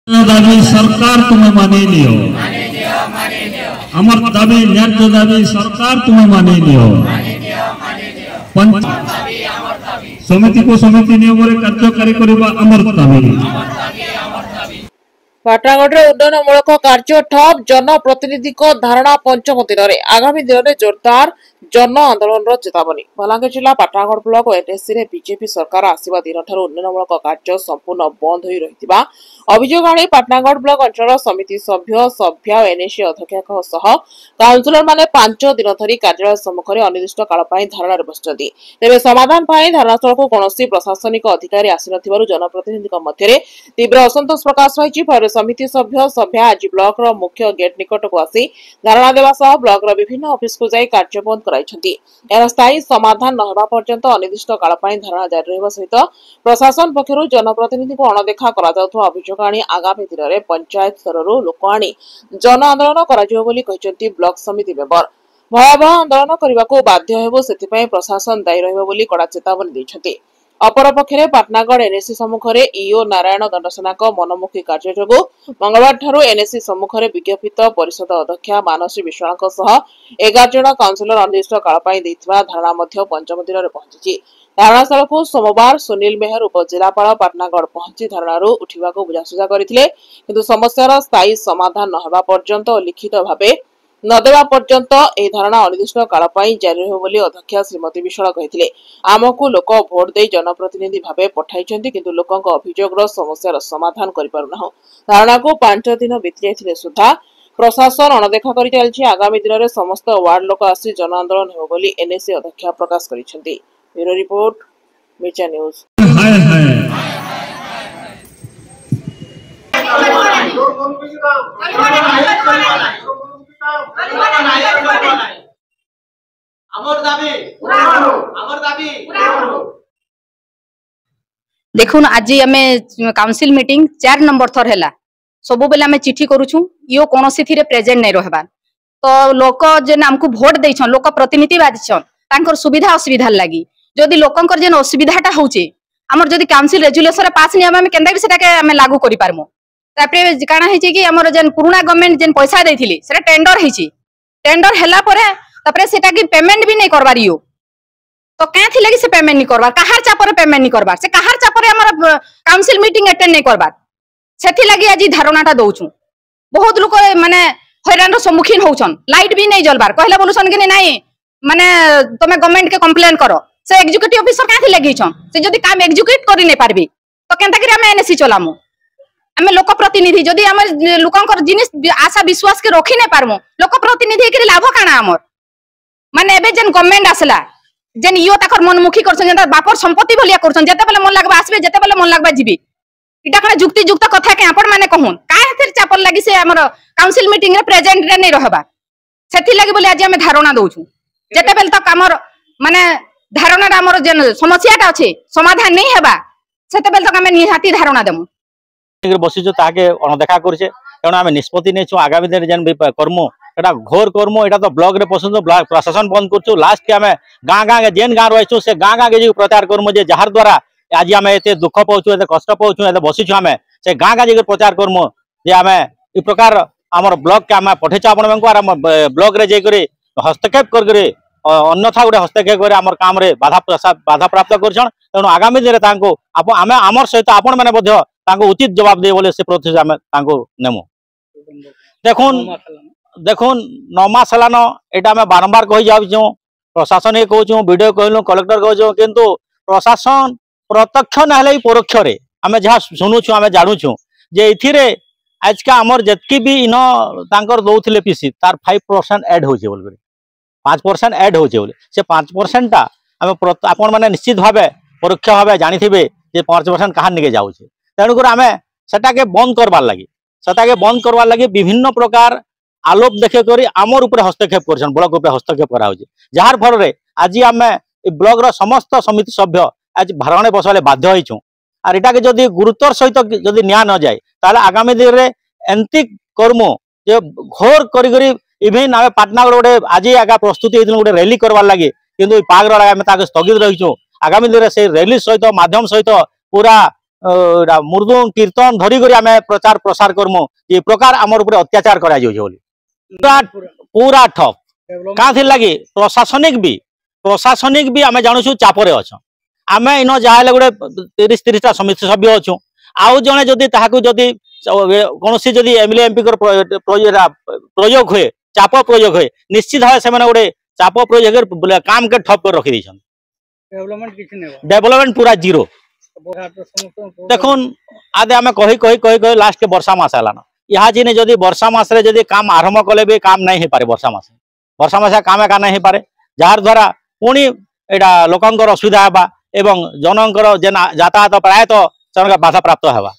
दाबी सरकार तुम्हें माने लियो, अमर दाबी न्याय दाबी सरकार तुम्हें माने लियो। समिति को समिति नियम कार्यकारी करबा अमर दाबी। पाटनागढ़ उन्नयनमूलक कार्य ठप जनप्रतिनिधि धारणा पंचम दिन में आगामी दिन में जोरदार जन आंदोलन चेतावनी। बलांगीर जिला पाटनागढ़ ब्लॉक एनएससी बीजेपी सरकार आसवा दिन उन्नयनमूलक कार्य संपूर्ण बंद हो रही अभियोग आनी पाटनागढ़ ब्लॉक अंचल समिति सभ्य सभ्या एनएससी अध्यक्ष काउंसिलर माने 5 दिन धरी कार्यालय सम्मुखें अनिर्दिष्ट काल धारणा बसुंट। तेज समाधान धारणास्थल को कौन प्रशासनिक अधिकारी आसी जनप्रतिनिधि मध्य तीव्र असंतोष प्रकाश होती। समिति सभ्य सभ्या आज ब्लॉक मुख्य गेट निकट को आसी धारणा देवा सह ब्लॉक विभिन्न ऑफिस को जाई कार्य बंद कराइछंती। एर स्थायी समाधान न हेबा पर्यंत अनिर्दिष्ट काल धारणा जारी रहबा सहित प्रशासन पक्षरु जनप्रतिनिधि को अणदेखा करा जाउथवा अभियोग आनी आगामी दिन में पंचायत स्तररु लोक आनी जन आंदोलन कराजियो बोली कहिसंती ब्लॉक समिति मेंबर। भयावह आंदोलन करने बाध्य हेबो सेथिपई प्रशासन दायी रहबो बोली कड़ा चेतावनी दैछंती। अपरपक्षे पाटनागढ़ एनएससी सम्मुखें ईओ नारायण दंडसेना मनमुखी कार्य जो मंगलवार ठारू एनएससी सम्मुखें विज्ञापित परिषद अध्यक्षा मानसी विश्वाल 11 जन काउंसिलर अनिर्दिष्ट काल धारणा पंचम दिन में पहुंची। धारणास्थल को सोमवार सुनील मेहर उपजिलापाल पाटनागढ़ पहुंची धारणा उठा बुझासुझा करते किंतु समस्यार स्थायी समाधान न हेबा पर्यंत लिखित भाव नदेवा पर्यंत ए धारणा अनिर्दिष्ट काल जारी रही अध्यक्षा श्रीमती विश्वाल कहते आमको लोक भोट दे जनप्रतिनिधि भाव पठाई किंतु लोकों अभियोग समस्यार समाधान करूना। धारणा को 5 दिन बीती जाते सुधा प्रशासन अणदेखा कर चलती। आगामी दिन में समस्त वार्ड लोक आसी जन आंदोलन हो एनएससी अध्यक्षा प्रकाश करिसेंती। ब्यूरो रिपोर्ट मिर्चा न्यूज। देखुन आज आम काउंसिल मीटिंग 4 नंबर थर है सब बेले आम चिठी करूँ यो कौन सी प्रेजेंट नहीं रहा तो लोक जेन आमको भोट देछन लोक प्रतिनिधि बाधिछन सुविधा असुविधा लगी जदि लोकंकर जेन असुविधाटा होचे आमर जदि काउंसिल रेजुलेशन पास नहीं आम केनता भी सेटा आम लागू करि पारमु। तापरे काना हेची कि आमर जेन पुराना गवर्नमेंट जेन पैसा देथिले सेटा टेंडर हेची टेंडर हैला परे तापरे सेटा कि पेमेंट भी नहीं करबार यो तो क्या थिले कि से पेमेंट नहीं करबार कहार चापर पेमेंट नहीं करबार से कहार चापर हमर काउंसिल मीटिंग अटेंड नहीं करबार सेथि लागि आज धारणाटा दउछु। बहुत लोक माने हैरान रो सम्मुखीन होउछन लाइट भी नहीं जलबार कहले बोलुसन कि नहीं माने तमे गवर्नमेंट के कंप्लेन करो से एग्जीक्यूटिव ऑफिसर क्या लगे से जदि काम एग्जीक्यूट कर नहीं पारबे तो केनता करी आम एनएससी चलामु आम लोक प्रतिनिधि जदि आम लोकंकर जिनिस आशा विश्वास के रखी नहीं पारमु लोक प्रतिनिधि के लाभ काना आमर माने एबे जेन गवर्नमेंट आसला जेन इयो ताकर मनमुखी करछन जेन बापर संपत्ति भलिया करछन जेते बेले मन लागबा आसबे जेते बेले मन लागबा जिबे इटा कने जुक्ति युक्त कथा के आपण माने कहून काहे थेर चापर लागि से हमर काउंसिल मीटिंग रे प्रेजेंट रे नहीं रहबा सेथि लागि बोले आज हम धारणा दउछु जेते बेले तक हमर माने धारणा हमर जेन समस्याटा अछि समाधान नहीं हेबा सेते बेले तक हम निहाती धारणा देमु बसिछु ताके अणदेखा करछे कारण हम निष्पत्ति नेछु आगामी दिन जेन कर्म एटा घोर कर्म एटा तो ब्लॉक रे पसंद ब्लॉक प्रशासन बंद करछु लास्ट के हमें गाँ गाँ जेन गाँ रहिछु से गाँ गाँ के प्रचार कर्म जे जहार द्वारा आज आम एते दुख पाउछु एते कष्ट पाउछु एते बसिछु आम से गाँ गाँ जे प्रचार कर्म जे आम इ प्रकार हमर ब्लॉक के आम पठेछु आपण मानकु आर ब्लॉक रे जे करे हस्तक्षेप कर करे अन्यथा गोटे हस्तक्षेप करे आमर काम रे बाधा प्राप्त करछन तेणु आगामी दिन तांको आम आमर सहित आपण माने मध्य तांको उचित जवाब दे बोले से प्रोसेस आम तांको नेमु। देखुन 9 मास हलान एटा आम बारंबार कहि जाउछु प्रशासन ये कहूँ वीडियो कहलु कलेक्टर कहूँ किंतु प्रशासन प्रत्यक्ष ना परोक्ष रे आम जहाँ शुणुछु आम जानूछु जे इथिरे आज का आमर जतकी भी इन तांकर दउथिले पीसी तार 5% ऐड होचे बोल 5% ऐड होचे बोले से 5% टा आम आपण माने निश्चित भावे परोक्ष भावे जानी थिबे जे 5% कहां निके जाउचे तेणु कर आम सेटा के बंद करबार लगी विभिन्न प्रकार आलोप देखे करी आमर ऊपर हस्तक्षेप करछन ब्लॉक ऊपर हस्तक्षेप करा होचे जार फल रे आज आम ब्लॉक रो समस्त समिति सभ्य आज धारणे बसवाले बाध्य होइछु आर एटा के जदि गुरुत्वर सहित जदि न्याय न जाए ताले आगामी दिन रे एंती कर्म जे घोर करी करी इवेन आम पाटनागढ़ गोटे आज आगा प्रस्तुति होइथिलु गोटे रैली करबार लागि किंतु पागरा आम ताके स्थगित रहिछु आगामी दिन रे से रैली सहित माध्यम सहित पूरा मुर्दुंग कीर्तन धरी करी आमे प्रचार प्रसार करमु ये प्रकार आमर ऊपर अत्याचार करा जाउछ बोली पूरा ठप का थिर लगी प्रशासनिक भी आमे जानुछु चापरे अछ आमे इन जाहले गुडे 30-30टा समिति सभ्य अछु आउ जने जदी ताहाकु जदी कोनोसी जदी एमएलए एमपी कर प्रयोग होए चाप प्रयोग होए निश्चित भाव से माने गुडे चाप प्रयोग कर काम के ठप कर रखि दिछन डेवलपमेंट पूरा जीरो देखुन आदे आमे कही लास्ट के वर्षा मास हलान यहाँ जिने जदी वर्षा मास रे जदी काम आरंभ कले भी काम नहीं हे पारे वर्षा मास काम का नहीं हे पारे जार द्वारा पुणी एटा लोकंकर असुविधा हेबा एवं जनंकर जेन यातायात प्रायतः बाधा प्राप्त हेबा।